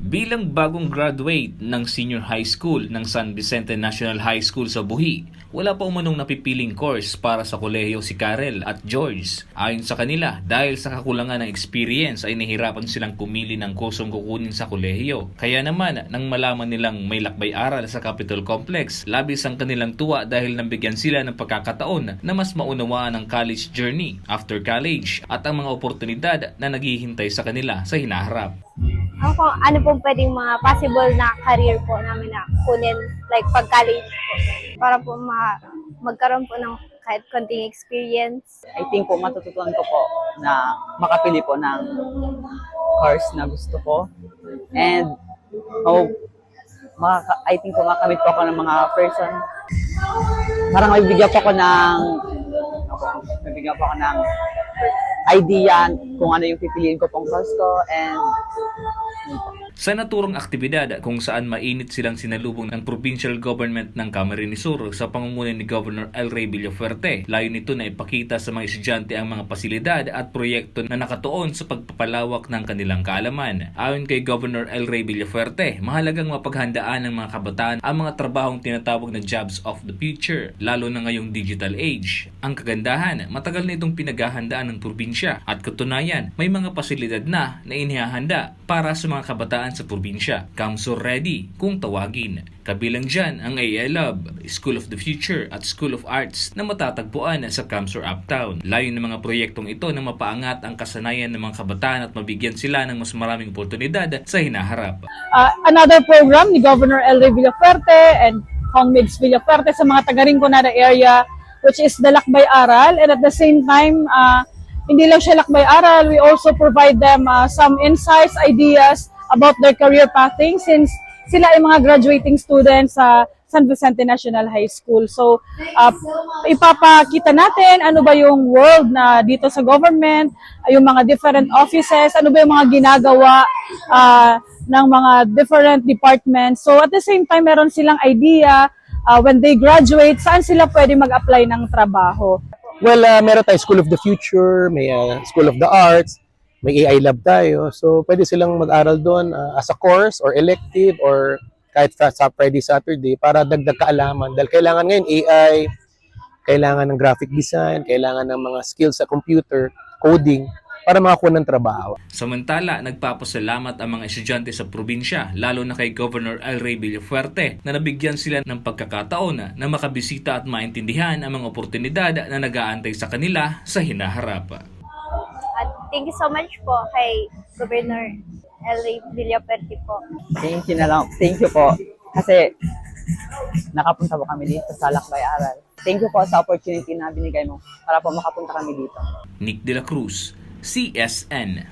Bilang bagong graduate ng senior high school ng San Vicente National High School sa Buhi, wala pa umanong napipiling course para sa kolehiyo si Karel at George. Ayon sa kanila, dahil sa kakulangan ng experience ay nahirapan silang pumili ng kursong kukunin sa kolehiyo. Kaya naman, nang malaman nilang may lakbay-aral sa Capitol Complex, labis ang kanilang tuwa dahil nabigyan sila ng pagkakataon na mas maunawaan ang college journey after college at ang mga oportunidad na naghihintay sa kanila sa hinaharap. Ako, ano po pwedeng mga possible na career po namin na kunin, like pag-college po. Para po magkaroon po ng kahit konting experience. I think po matututunan ko po na makapili po ng course na gusto ko. And I think po makamit po ako ng mga person. Parang mabibigyan po ako ng idea kung ano yung pipiliin ko pong course ko and Sa naturang aktibidad kung saan mainit silang sinalubong ng provincial government ng Camarines Sur sa pangunguna ni Governor El Rey Villafuerte, layo nito na ipakita sa mga estudyante ang mga pasilidad at proyekto na nakatuon sa pagpapalawak ng kanilang kaalaman. Ayon kay Governor El Rey Villafuerte, mahalagang mapaghandaan ng mga kabataan ang mga trabahong tinatawag na jobs of the future, lalo na ngayong digital age. Ang kagandahan, matagal na itong pinaghahandaan ng probinsya at katunayan, may mga pasilidad na inihahanda para sa mga kabataan sa probinsya. Kamsur ready kung tawagin. Kabilang dyan ang AI Lab, School of the Future at School of Arts na matatagpuan sa Kamsur Uptown. Layo ng mga proyektong ito na mapaangat ang kasanayan ng mga kabataan at mabigyan sila ng mas maraming oportunidad sa hinaharap. Another program ni Governor El Rey Villafuerte and Kong Migs Villafuerte sa mga taga-Rinconada area, which is the Lakbay Aral, and at the same time, hindi lang siya Lakbay Aral, we also provide them some insights, ideas about their career pathing since sila ay mga graduating students sa San Vicente National High School. So, ipapakita natin ano ba yung world na dito sa government, yung mga different offices, ano ba yung mga ginagawa ng mga different departments. So, at the same time, meron silang idea when they graduate, saan sila pwede mag-apply ng trabaho. Well, meron tayo School of the Future, may School of the Arts, may AI Lab tayo. So, pwede silang mag-aral doon as a course or elective or kahit sa Friday, Saturday para dagdag kaalaman. Dahil kailangan ngayon AI, kailangan ng graphic design, kailangan ng mga skills sa computer, coding, para makakuha ng trabaho. Samantala, nagpapasalamat ang mga estudyante sa probinsya, lalo na kay Governor El Rey Villafuerte na nabigyan sila ng pagkakataon na makabisita at maintindihan ang mga oportunidad na nag-aantay sa kanila sa hinaharap. At thank you so much po kay Governor El Rey Villafuerte po. thank you po. Kasi nakapunta po kami dito sa Lakbay Aral. Thank you po sa opportunity na binigay mo para po makapunta kami dito. Nick De La Cruz, CSN.